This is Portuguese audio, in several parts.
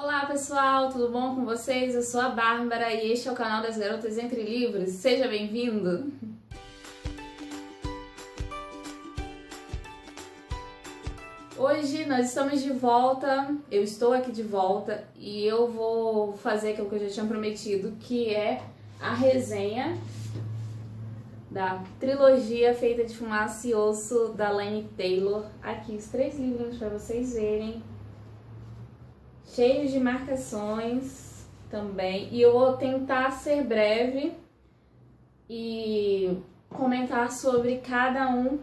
Olá pessoal, tudo bom com vocês? Eu sou a Bárbara e este é o canal das Garotas Entre Livros. Seja bem-vindo! Hoje nós estamos de volta, eu estou aqui de volta e eu vou fazer aquilo que eu já tinha prometido, que é a resenha da trilogia Feita de Fumaça e Osso da Laini Taylor. Aqui os 3 livros para vocês verem. Cheios de marcações também. E eu vou tentar ser breve e comentar sobre cada um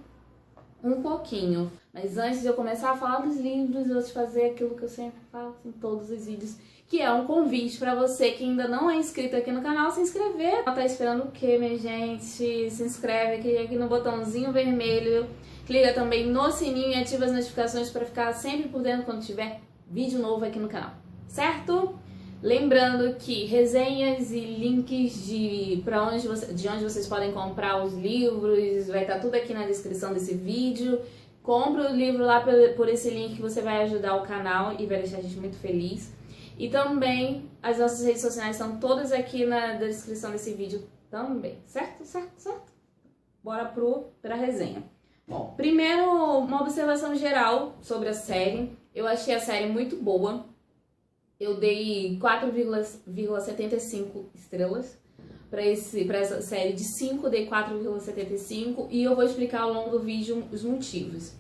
pouquinho. Mas antes de eu começar a falar dos livros, eu vou te fazer aquilo que eu sempre faço em todos os vídeos, que é um convite para você que ainda não é inscrito aqui no canal, se inscrever. Tá esperando o quê, minha gente? Se inscreve, clica aqui no botãozinho vermelho, clica também no sininho e ativa as notificações para ficar sempre por dentro quando tiver vídeo novo aqui no canal, certo? Lembrando que resenhas e links de onde vocês podem comprar os livros, vai estar tudo aqui na descrição desse vídeo. Compre o livro lá por esse link que você vai ajudar o canal e vai deixar a gente muito feliz. E também as nossas redes sociais estão todas aqui na descrição desse vídeo também, certo? Bora pra resenha. Bom, primeiro uma observação geral sobre a série. Eu achei a série muito boa. Eu dei 4,75 estrelas para essa série. De 5, dei 4,75 e eu vou explicar ao longo do vídeo os motivos.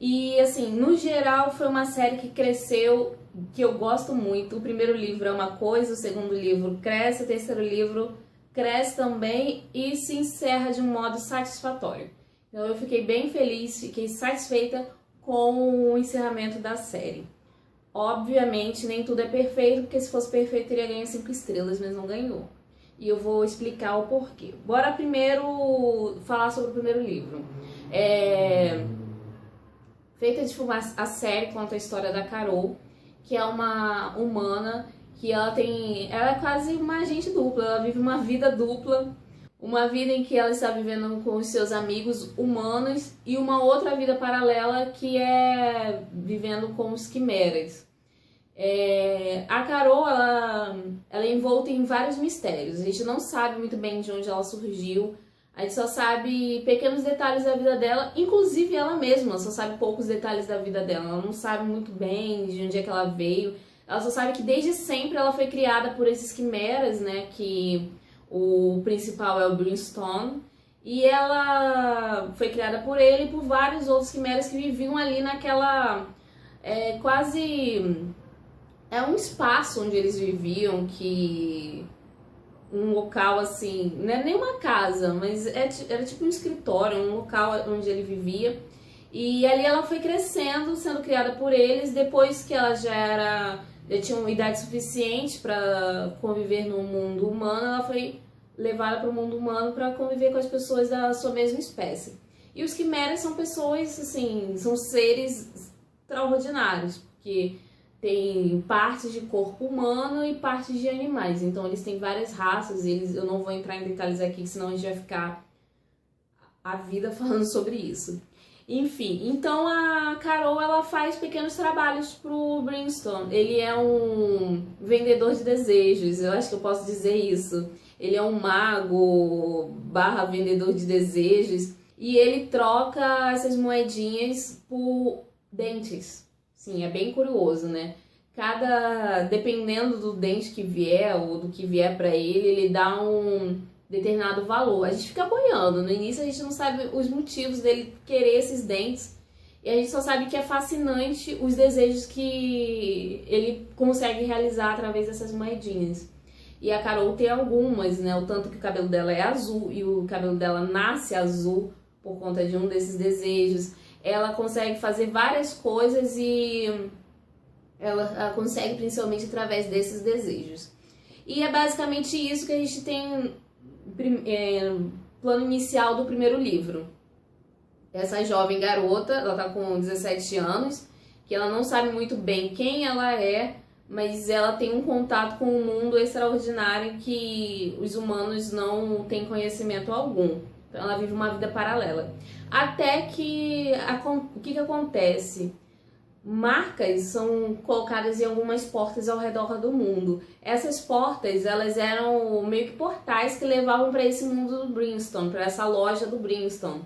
E assim, no geral foi uma série que cresceu, que eu gosto muito. O primeiro livro é uma coisa, o segundo livro cresce, o terceiro livro cresce também e se encerra de um modo satisfatório. Então eu fiquei bem feliz, fiquei satisfeita com o encerramento da série. Obviamente nem tudo é perfeito, porque se fosse perfeito teria ganho 5 estrelas, mas não ganhou. E eu vou explicar o porquê. Bora primeiro falar sobre o primeiro livro. Feita de Fumaça, a série conta a história da Carol, que é uma humana, que ela é quase uma agente dupla, ela vive uma vida dupla. Uma vida em que ela está vivendo com os seus amigos humanos e uma outra vida paralela que é vivendo com os quimeras. A Carol, ela é envolta em vários mistérios. A gente não sabe muito bem de onde ela surgiu. A gente só sabe pequenos detalhes da vida dela, inclusive ela mesma só sabe poucos detalhes da vida dela. Ela não sabe muito bem de onde é que ela veio. Ela só sabe que desde sempre ela foi criada por esses quimeras, né, que o principal é o Brimstone, e ela foi criada por ele e por vários outros quimeras que viviam ali naquela... quase... É um espaço onde eles viviam, que... Um local assim... Não é nem uma casa, mas era tipo um escritório, um local onde ele vivia. E ali ela foi crescendo, sendo criada por eles. Depois que ela já tinha uma idade suficiente para conviver no mundo humano, ela foi levada para o mundo humano para conviver com as pessoas da sua mesma espécie. E os quimeras são pessoas, assim, são seres extraordinários, porque tem partes de corpo humano e partes de animais. Então eles têm várias raças, eu não vou entrar em detalhes aqui, senão a gente vai ficar a vida falando sobre isso. Enfim, então a Carol, ela faz pequenos trabalhos pro Brimstone. Ele é um vendedor de desejos, eu acho que eu posso dizer isso. Ele é um mago / vendedor de desejos e ele troca essas moedinhas por dentes. Sim, é bem curioso, né? Dependendo do dente que vier ou do que vier pra ele dá um determinado valor. A gente fica boiando. No início a gente não sabe os motivos dele querer esses dentes. E a gente só sabe que é fascinante os desejos que ele consegue realizar através dessas moedinhas. E a Carol tem algumas, né? O tanto que o cabelo dela é azul e o cabelo dela nasce azul por conta de um desses desejos. Ela consegue fazer várias coisas e ela consegue principalmente através desses desejos. E é basicamente isso que a gente tem plano inicial do primeiro livro. Essa jovem garota, ela tá com 17 anos, que ela não sabe muito bem quem ela é, mas ela tem um contato com um mundo extraordinário que os humanos não têm conhecimento algum. Então ela vive uma vida paralela. Até que, o que acontece? marcas são colocadas em algumas portas ao redor do mundo. Essas portas, elas eram meio que portais que levavam para esse mundo do Brimstone, para essa loja do Brimstone.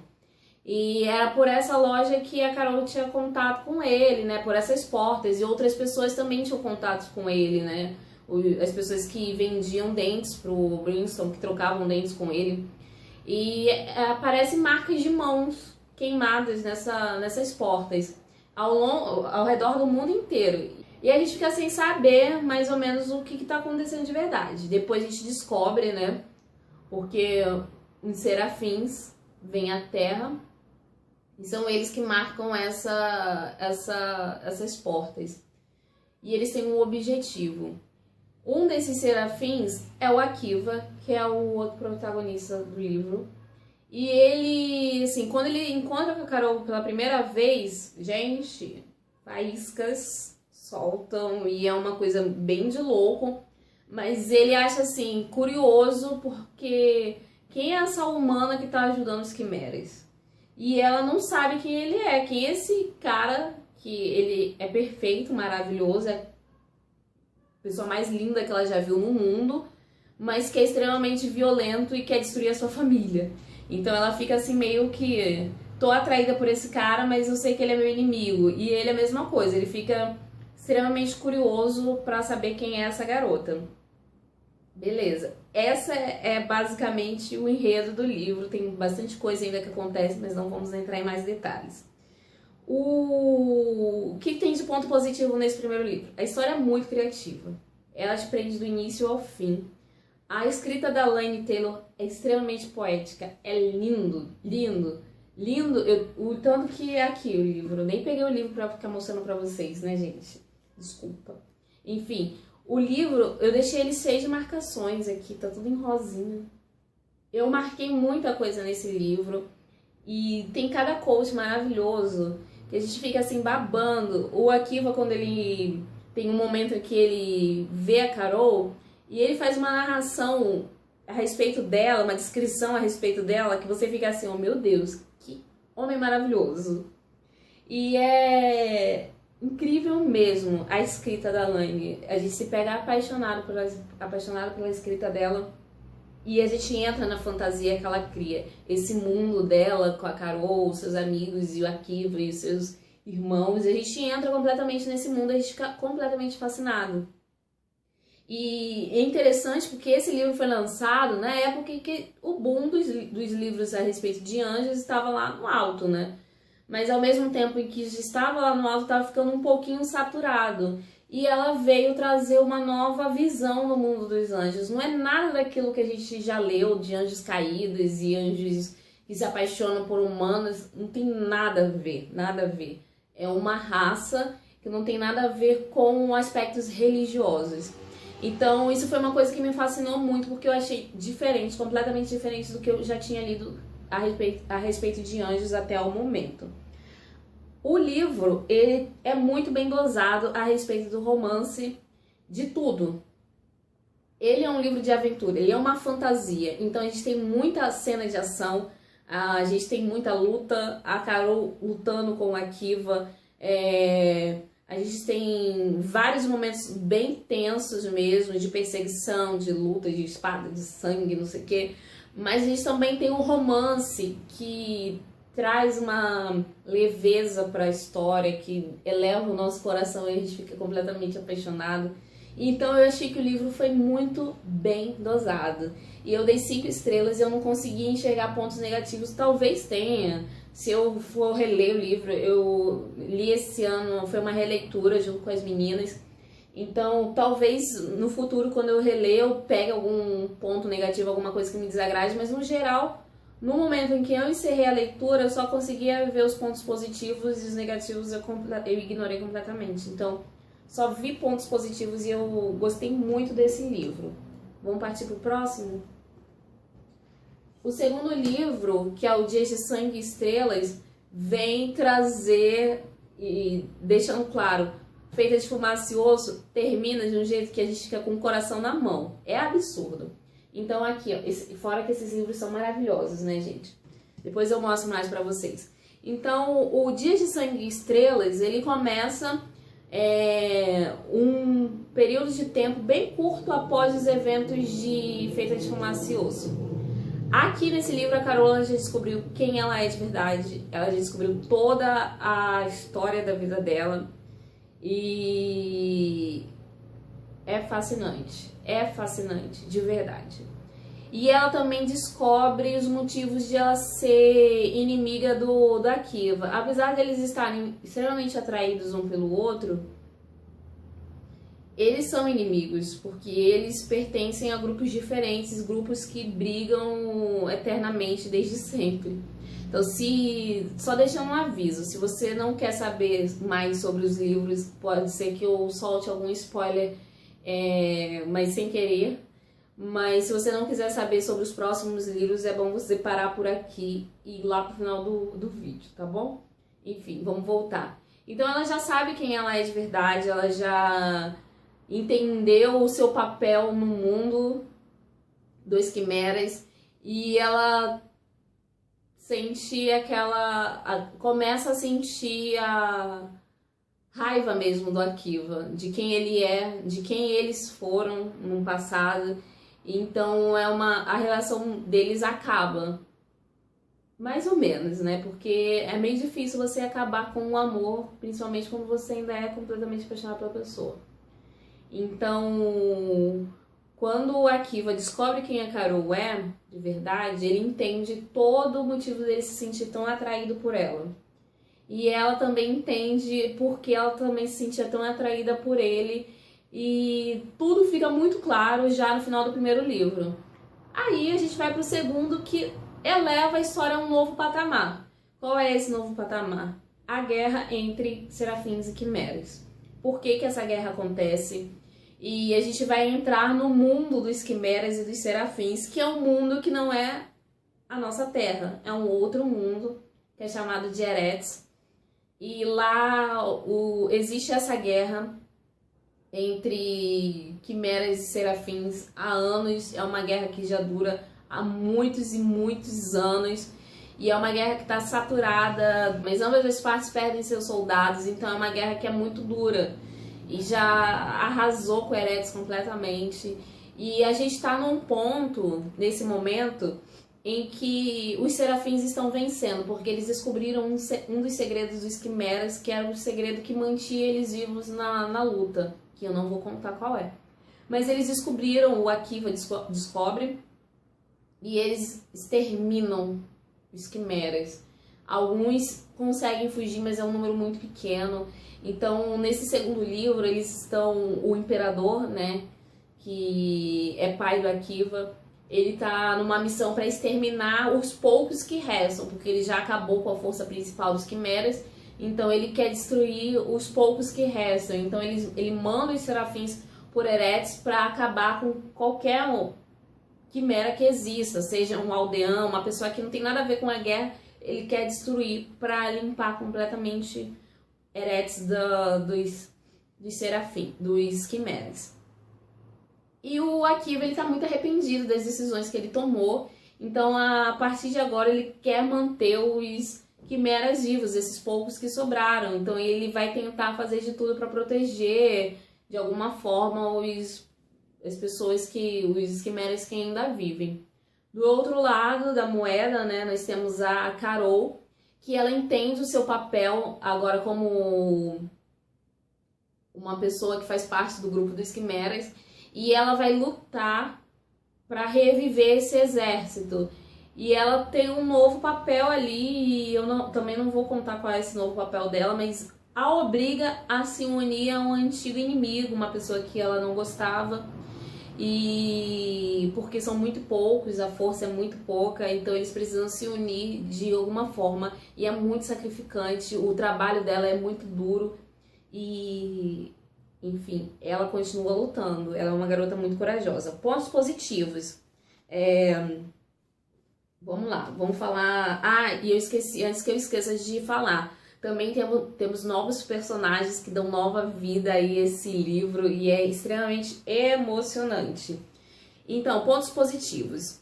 E era por essa loja que a Carol tinha contato com ele, né? Por essas portas. E outras pessoas também tinham contato com ele, né? As pessoas que vendiam dentes pro Brimstone, que trocavam dentes com ele. E aparecem marcas de mãos queimadas nessas portas ao redor do mundo inteiro. E a gente fica sem saber mais ou menos o que está acontecendo de verdade. Depois a gente descobre, né? Porque os serafins vêm à Terra e são eles que marcam essas portas. E eles têm um objetivo. Um desses serafins é o Akiva, que é o outro protagonista do livro. E ele, assim, quando ele encontra com a Carol pela primeira vez, gente, faíscas soltam e é uma coisa bem de louco. Mas ele acha, assim, curioso porque quem é essa humana que tá ajudando os quimeras? E ela não sabe quem ele é, quem é esse cara, que ele é perfeito, maravilhoso, é a pessoa mais linda que ela já viu no mundo, mas que é extremamente violento e quer destruir a sua família. Então ela fica assim meio que, tô atraída por esse cara, mas eu sei que ele é meu inimigo. E ele é a mesma coisa, ele fica extremamente curioso pra saber quem é essa garota. Beleza, essa é basicamente o enredo do livro, tem bastante coisa ainda que acontece, mas não vamos entrar em mais detalhes. O que tem de ponto positivo nesse primeiro livro? A história é muito criativa, ela te prende do início ao fim. A escrita da Laini Taylor é extremamente poética, é lindo, lindo, lindo. O tanto que é aqui o livro, eu nem peguei o livro pra ficar mostrando pra vocês, né, gente? Desculpa. Enfim, o livro, eu deixei ele cheio de marcações aqui, tá tudo em rosinha. Eu marquei muita coisa nesse livro e tem cada quote maravilhoso que a gente fica assim babando. O Akiva, quando ele tem um momento que ele vê a Carol e ele faz uma narração a respeito dela, uma descrição a respeito dela, que você fica assim, oh meu Deus, que homem maravilhoso. E é incrível mesmo a escrita da Laini. A gente se pega apaixonado pela escrita dela e a gente entra na fantasia que ela cria. Esse mundo dela com a Carol, os seus amigos e o Akiva e os seus irmãos. A gente entra completamente nesse mundo, a gente fica completamente fascinado. E é interessante porque esse livro foi lançado na época em que o boom dos livros a respeito de anjos estava lá no alto, né? Mas ao mesmo tempo em que estava lá no alto, estava ficando um pouquinho saturado. E ela veio trazer uma nova visão no mundo dos anjos. Não é nada daquilo que a gente já leu, de anjos caídos e anjos que se apaixonam por humanos. Não tem nada a ver, nada a ver. É uma raça que não tem nada a ver com aspectos religiosos. Então isso foi uma coisa que me fascinou muito, porque eu achei diferente, completamente diferente do que eu já tinha lido a respeito de anjos até o momento. O livro, ele é muito bem dosado a respeito do romance, de tudo. Ele é um livro de aventura, ele é uma fantasia, então a gente tem muita cena de ação, a gente tem muita luta, a Carol lutando com a Akiva, a gente tem vários momentos bem tensos mesmo, de perseguição, de luta, de espada, de sangue, não sei o quê. Mas a gente também tem um romance que traz uma leveza para a história, que eleva o nosso coração e a gente fica completamente apaixonado. Então eu achei que o livro foi muito bem dosado. E eu dei 5 estrelas e eu não consegui enxergar pontos negativos. Talvez tenha. Se eu for reler o livro, eu li esse ano, foi uma releitura junto com as meninas. Então, talvez no futuro, quando eu reler, eu pegue algum ponto negativo, alguma coisa que me desagrade, mas no geral, no momento em que eu encerrei a leitura, eu só conseguia ver os pontos positivos e os negativos eu ignorei completamente. Então, só vi pontos positivos e eu gostei muito desse livro. Vamos partir para o próximo? O segundo livro, que é o Dias de Sangue e Estrelas, vem trazer, e deixando claro, Feita de Fumaça e Osso, termina de um jeito que a gente fica com o coração na mão. É absurdo. Então aqui, ó, fora que esses livros são maravilhosos, né, gente? Depois eu mostro mais pra vocês. Então, o Dias de Sangue e Estrelas, ele começa um período de tempo bem curto após os eventos de Feita de Fumaça e Osso. Aqui nesse livro, a Carola já descobriu quem ela é de verdade, ela já descobriu toda a história da vida dela e é fascinante, de verdade. E ela também descobre os motivos de ela ser inimiga da Akiva. Apesar deles estarem extremamente atraídos um pelo outro, eles são inimigos, porque eles pertencem a grupos diferentes, grupos que brigam eternamente desde sempre. Então, só deixando um aviso, se você não quer saber mais sobre os livros, pode ser que eu solte algum spoiler, mas sem querer. Mas se você não quiser saber sobre os próximos livros, é bom você parar por aqui e ir lá pro final do vídeo, tá bom? Enfim, vamos voltar. Então ela já sabe quem ela é de verdade, ela já entendeu o seu papel no mundo dos quimeras e ela sente começa a sentir a raiva mesmo do Akiva, de quem ele é, de quem eles foram no passado. Então a relação deles acaba, mais ou menos, né? Porque é meio difícil você acabar com o amor, principalmente quando você ainda é completamente apaixonado pela pessoa. Então, quando o Akiva descobre quem a Carol é, de verdade, ele entende todo o motivo dele se sentir tão atraído por ela. E ela também entende porque ela também se sentia tão atraída por ele. E tudo fica muito claro já no final do primeiro livro. Aí a gente vai pro segundo, que eleva a história a um novo patamar. Qual é esse novo patamar? A guerra entre serafins e quimeras. Por que essa guerra acontece? E a gente vai entrar no mundo dos quimeras e dos serafins, que é um mundo que não é a nossa Terra. É um outro mundo, que é chamado de Eretz. E lá existe essa guerra entre quimeras e serafins há anos. É uma guerra que já dura há muitos e muitos anos. E é uma guerra que está saturada, mas ambas as partes perdem seus soldados. Então é uma guerra que é muito dura. E já arrasou com Eretz completamente. E a gente está num ponto, nesse momento, em que os serafins estão vencendo, porque eles descobriram um dos segredos dos quimeras, que era o segredo que mantinha eles vivos na luta, que eu não vou contar qual é. Mas eles descobriram, o Akiva descobre, e eles exterminam os quimeras. Alguns conseguem fugir, mas é um número muito pequeno. Então, nesse segundo livro, eles estão... O Imperador, né, que é pai do Akiva, ele tá numa missão para exterminar os poucos que restam, porque ele já acabou com a força principal dos quimeras. Então, ele quer destruir os poucos que restam. Então, ele manda os serafins por Eretz para acabar com qualquer quimera que exista, seja um aldeão, uma pessoa que não tem nada a ver com a guerra. Ele quer destruir para limpar completamente Eretz dos serafins, dos quimeras. E o Akiva, ele tá muito arrependido das decisões que ele tomou. Então, a partir de agora, ele quer manter os quimeras vivos, esses poucos que sobraram. Então, ele vai tentar fazer de tudo para proteger, de alguma forma, as pessoas os quimeras que ainda vivem. Do outro lado da moeda, né, nós temos a Carol, que ela entende o seu papel agora como uma pessoa que faz parte do grupo dos quimeras, e ela vai lutar para reviver esse exército. E ela tem um novo papel ali, e eu também não vou contar qual é esse novo papel dela, mas a obriga a se unir a um antigo inimigo, uma pessoa que ela não gostava. E porque são muito poucos, a força é muito pouca, então eles precisam se unir de alguma forma, e é muito sacrificante, o trabalho dela é muito duro e, enfim, ela continua lutando. Ela é uma garota muito corajosa. Pontos positivos. Vamos lá, vamos falar... Ah, e eu esqueci, antes que eu esqueça de falar, também temos novos personagens que dão nova vida a esse livro e é extremamente emocionante. Então, pontos positivos.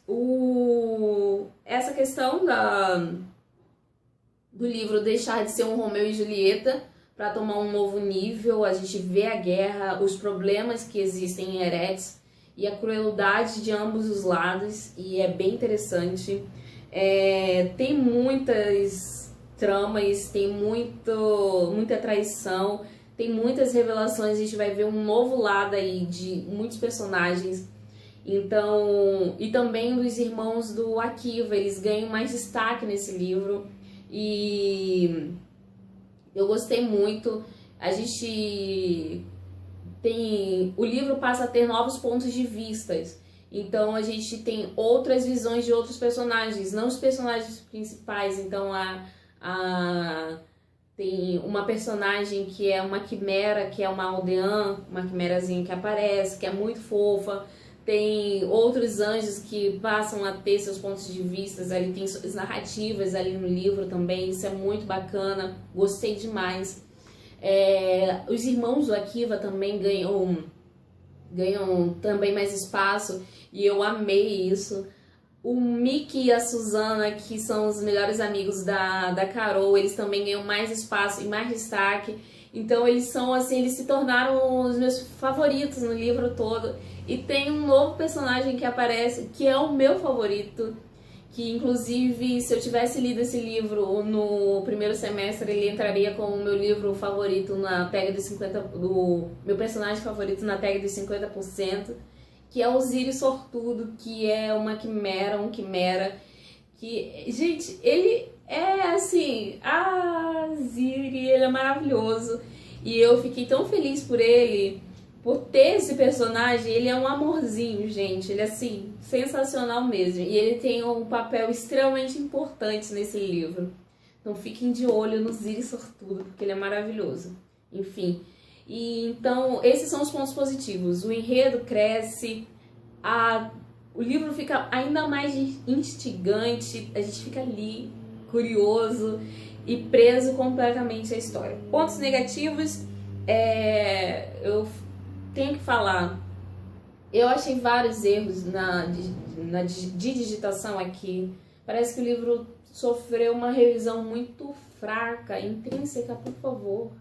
Essa questão do livro deixar de ser um Romeu e Julieta para tomar um novo nível. A gente vê a guerra, os problemas que existem em Eretz e a crueldade de ambos os lados, e é bem interessante. Tem muitas tramas, tem muita traição, tem muitas revelações, a gente vai ver um novo lado aí de muitos personagens. Então, e também dos irmãos do Akiva, eles ganham mais destaque nesse livro e eu gostei muito. A gente tem, o livro passa a ter novos pontos de vistas. Então a gente tem outras visões de outros personagens, não os personagens principais. Então tem uma personagem que é uma quimera, que é uma aldeã, uma quimerazinha que aparece, que é muito fofa. Tem outros anjos que passam a ter seus pontos de vista ali, tem suas narrativas ali no livro também, isso é muito bacana, gostei demais. Os irmãos do Akiva também ganham também mais espaço e eu amei isso. O Mickey e a Susana, que são os melhores amigos da Carol, eles também ganham mais espaço e mais destaque. Então eles são assim, eles se tornaram os meus favoritos no livro todo. E tem um novo personagem que aparece, que é o meu favorito, que inclusive se eu tivesse lido esse livro no primeiro semestre, ele entraria como o meu livro favorito na tag dos 50%, do meu personagem favorito na tag dos 50%, que é o Zírio Sortudo, que é uma quimera, um quimera, que, gente, ele é assim, Ziri, ele é maravilhoso, e eu fiquei tão feliz por ele, por ter esse personagem. Ele é um amorzinho, gente, ele é assim, sensacional mesmo, e ele tem um papel extremamente importante nesse livro, então fiquem de olho no Ziri Sortudo, porque ele é maravilhoso, enfim. E então esses são os pontos positivos, o enredo cresce, o livro fica ainda mais instigante, a gente fica ali curioso e preso completamente à história. Pontos negativos, eu tenho que falar, eu achei vários erros de digitação aqui. Parece que o livro sofreu uma revisão muito fraca, intrínseca, por favor.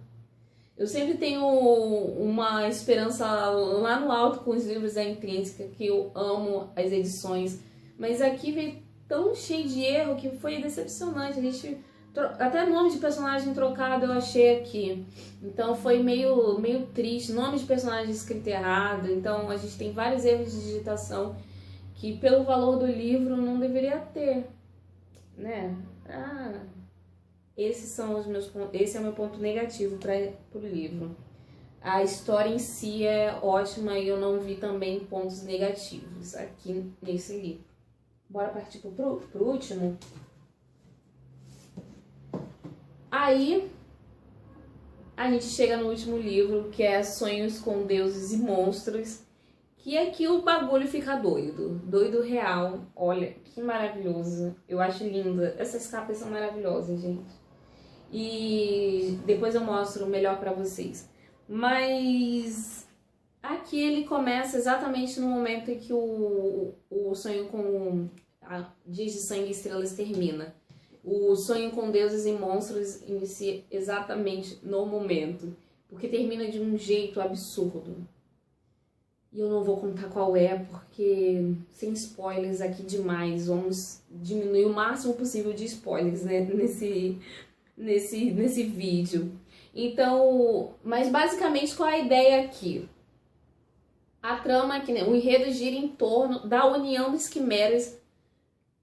Eu sempre tenho uma esperança lá no alto com os livros da Intrínseca, que eu amo as edições, mas aqui veio tão cheio de erro que foi decepcionante. A gente, até nome de personagem trocado eu achei aqui, então foi meio triste. Nome de personagem escrito errado, então a gente tem vários erros de digitação que pelo valor do livro não deveria ter, né? Esse é o meu ponto negativo para o livro. A história em si é ótima e eu não vi também pontos negativos aqui nesse livro. Bora partir pro último. Aí a gente chega no último livro, que é Sonhos com Deuses e Monstros, que aqui o bagulho fica doido. Doido real. Olha, que maravilhoso. Eu acho linda. Essas capas são maravilhosas, gente. E depois eu mostro melhor pra vocês. Mas aqui ele começa exatamente no momento em que o sonho com Dias de Sangue e Estrelas termina. O sonho com deuses e monstros inicia exatamente no momento, porque termina de um jeito absurdo. E eu não vou contar qual é, porque sem spoilers aqui demais. Vamos diminuir o máximo possível de spoilers, né, nesse vídeo. Então, mas basicamente qual é a ideia aqui? A trama aqui, né, o enredo gira em torno da união dos quimeras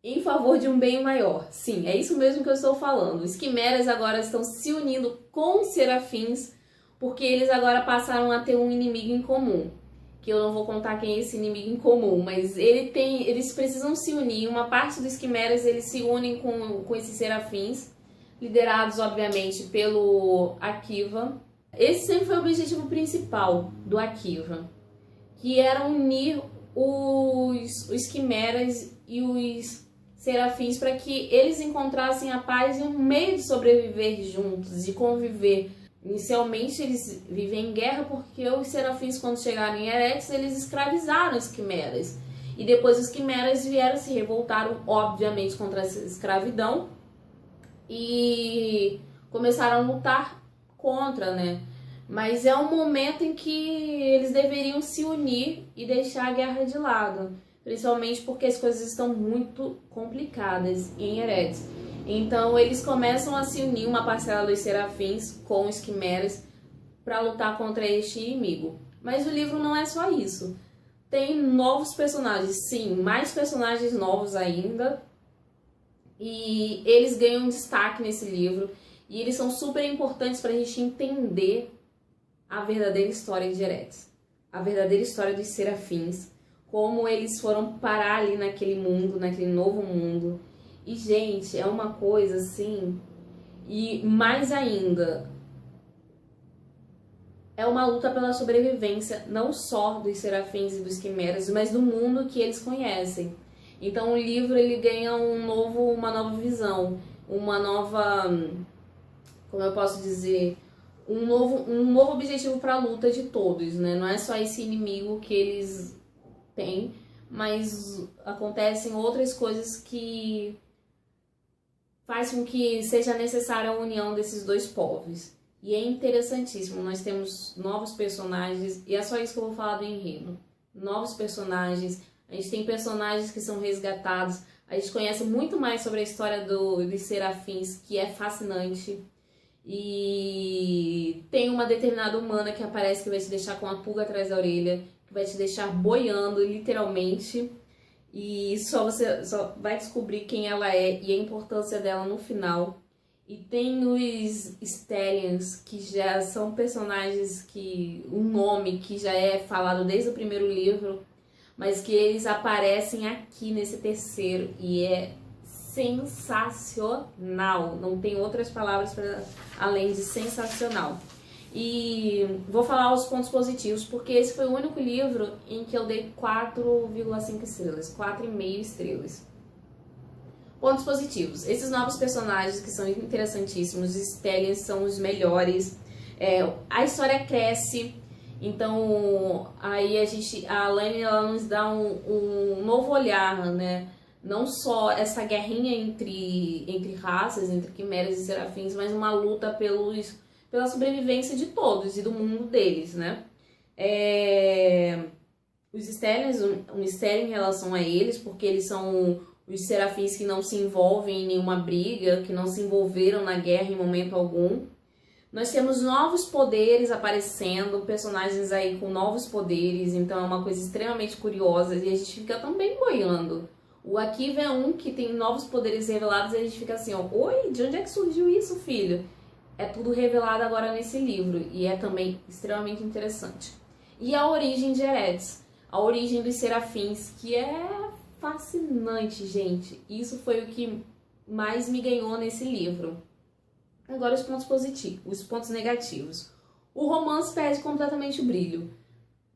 em favor de um bem maior. Sim, é isso mesmo que eu estou falando. Os quimeras agora estão se unindo com os serafins, porque eles agora passaram a ter um inimigo em comum. Que eu não vou contar quem é esse inimigo em comum, mas eles precisam se unir. Uma parte dos quimeras, eles se unem com esses serafins, liderados, obviamente, pelo Akiva. Esse sempre foi o objetivo principal do Akiva, que era unir os quimeras e os serafins para que eles encontrassem a paz e um meio de sobreviver juntos, de conviver. Inicialmente eles vivem em guerra porque os serafins, quando chegaram em Eretz, eles escravizaram os quimeras. E depois os quimeras vieram, se revoltaram, obviamente, contra essa escravidão. e começaram a lutar contra, né? Mas é um momento em que eles deveriam se unir e deixar a guerra de lado, principalmente porque as coisas estão muito complicadas em Eretz. Então eles começam a se unir, uma parcela dos serafins com os quimeras, para lutar contra este inimigo. Mas o livro não é só isso. Tem novos personagens, sim, mais personagens novos ainda. E eles ganham destaque nesse livro. E eles são super importantes para a gente entender a verdadeira história de Eretz. A verdadeira história dos serafins. Como eles foram parar ali naquele mundo, naquele novo mundo. E, gente, é uma coisa assim... E mais ainda... É uma luta pela sobrevivência, não só dos serafins e dos quimeras, mas do mundo que eles conhecem. Então o livro ele ganha uma nova visão, uma nova, como eu posso dizer, um novo objetivo para a luta de todos, né? Não é só esse inimigo que eles têm, mas acontecem outras coisas que fazem com que seja necessária a união desses dois povos. E é interessantíssimo, nós temos novos personagens, e é só isso que eu vou falar do enredo. Novos personagens, a gente tem personagens que são resgatados, a gente conhece muito mais sobre a história dos serafins, que é fascinante. E tem uma determinada humana que aparece que vai te deixar com a pulga atrás da orelha, que vai te deixar boiando, literalmente. E você só vai descobrir quem ela é e a importância dela no final. E tem os Stellians, que já são personagens que... um nome que já é falado desde o primeiro livro, mas que eles aparecem aqui nesse terceiro e é sensacional. Não tem outras palavras além de sensacional. E vou falar os pontos positivos, porque esse foi o único livro em que eu dei 4,5 estrelas, 4,5 estrelas. Pontos positivos. Esses novos personagens que são interessantíssimos, os Stellians são os melhores. A história cresce, então aí a Lane ela nos dá um novo olhar, né? Não só essa guerrinha entre raças, entre quimeras e serafins, mas uma luta pela sobrevivência de todos e do mundo deles, né? Os Stellians, um mistério em relação a eles, porque eles são os serafins que não se envolvem em nenhuma briga, que não se envolveram na guerra em momento algum. Nós temos novos poderes aparecendo, personagens aí com novos poderes, então é uma coisa extremamente curiosa e a gente fica também boiando. O Akiva é um que tem novos poderes revelados e a gente fica assim, ó, oi, de onde é que surgiu isso, filho? É tudo revelado agora nesse livro e é também extremamente interessante. E a origem de Eretz, a origem dos serafins, que é fascinante, gente. Isso foi o que mais me ganhou nesse livro. Agora os pontos positivos, os pontos negativos. O romance perde completamente o brilho.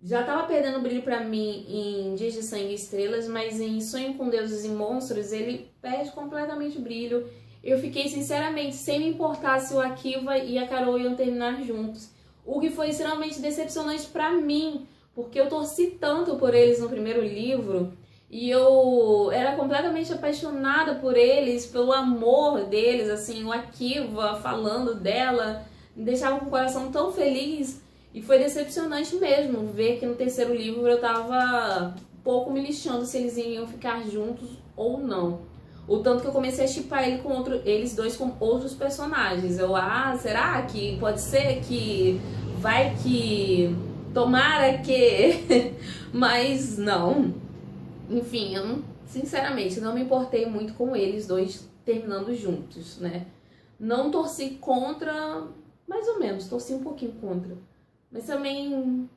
Já estava perdendo o brilho para mim em Dias de Sangue e Estrelas, mas em Sonho com Deuses e Monstros ele perde completamente o brilho. Eu fiquei sinceramente sem me importar se o Akiva e a Carol iam terminar juntos. O que foi extremamente decepcionante para mim, porque eu torci tanto por eles no primeiro livro. E eu era completamente apaixonada por eles, pelo amor deles, assim, o Akiva falando dela, me deixava com o coração tão feliz. E foi decepcionante mesmo ver que no terceiro livro eu tava um pouco me lixando se eles iriam ficar juntos ou não. O tanto que eu comecei a shippar eles dois com outros personagens. Será que pode ser que vai que... tomara que... Mas não... Enfim, eu sinceramente não me importei muito com eles dois terminando juntos, né? Não torci contra, mais ou menos, torci um pouquinho contra. Mas também,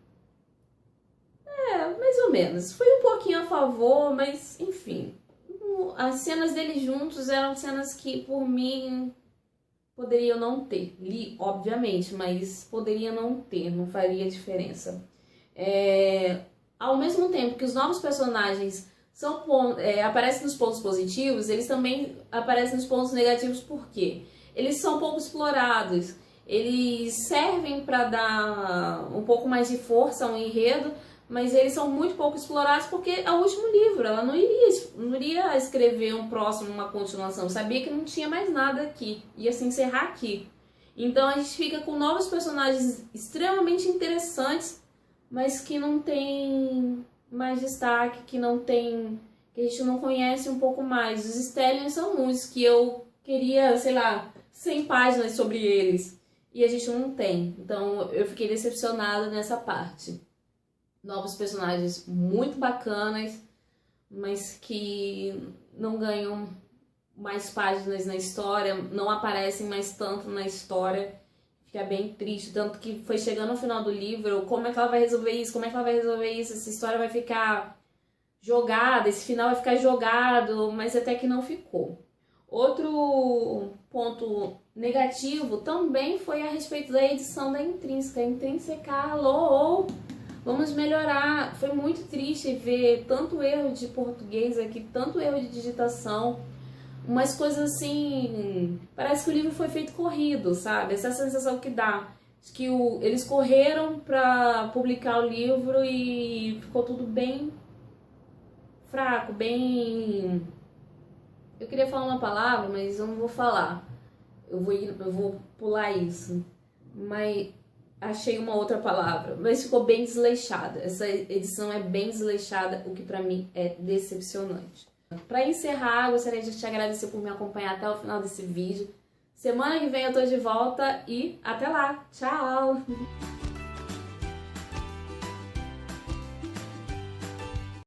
mais ou menos. Fui um pouquinho a favor, mas enfim. As cenas deles juntos eram cenas que, por mim, poderiam não ter. Li, obviamente, mas poderia não ter, não faria diferença. Ao mesmo tempo que os novos personagens aparecem nos pontos positivos, eles também aparecem nos pontos negativos, por quê? Eles são pouco explorados, eles servem para dar um pouco mais de força ao enredo, mas eles são muito pouco explorados porque é o último livro. Ela não iria escrever um próximo, uma continuação. Sabia que não tinha mais nada aqui, ia se encerrar aqui. Então a gente fica com novos personagens extremamente interessantes, mas que não tem mais destaque, que a gente não conhece um pouco mais. Os Stellions são muitos que eu queria, sei lá, 100 páginas sobre eles, e a gente não tem. Então eu fiquei decepcionada nessa parte. Novos personagens muito bacanas, mas que não ganham mais páginas na história, não aparecem mais tanto na história. Fica bem triste, tanto que foi chegando no final do livro, como é que ela vai resolver isso? Como é que ela vai resolver isso? Essa história vai ficar jogada, esse final vai ficar jogado, mas até que não ficou. Outro ponto negativo também foi a respeito da edição da Intrínseca. A Intrínseca, alô, vamos melhorar. Foi muito triste ver tanto erro de português aqui, tanto erro de digitação, umas coisas assim, parece que o livro foi feito corrido, sabe? Essa é a sensação que dá, que eles correram para publicar o livro e ficou tudo bem fraco, bem... Eu queria falar uma palavra, mas eu não vou falar. Eu vou pular isso. Mas achei uma outra palavra. Mas ficou bem desleixada. Essa edição é bem desleixada, o que pra mim é decepcionante. Para encerrar, gostaria de te agradecer por me acompanhar até o final desse vídeo. Semana que vem eu tô de volta e até lá. Tchau!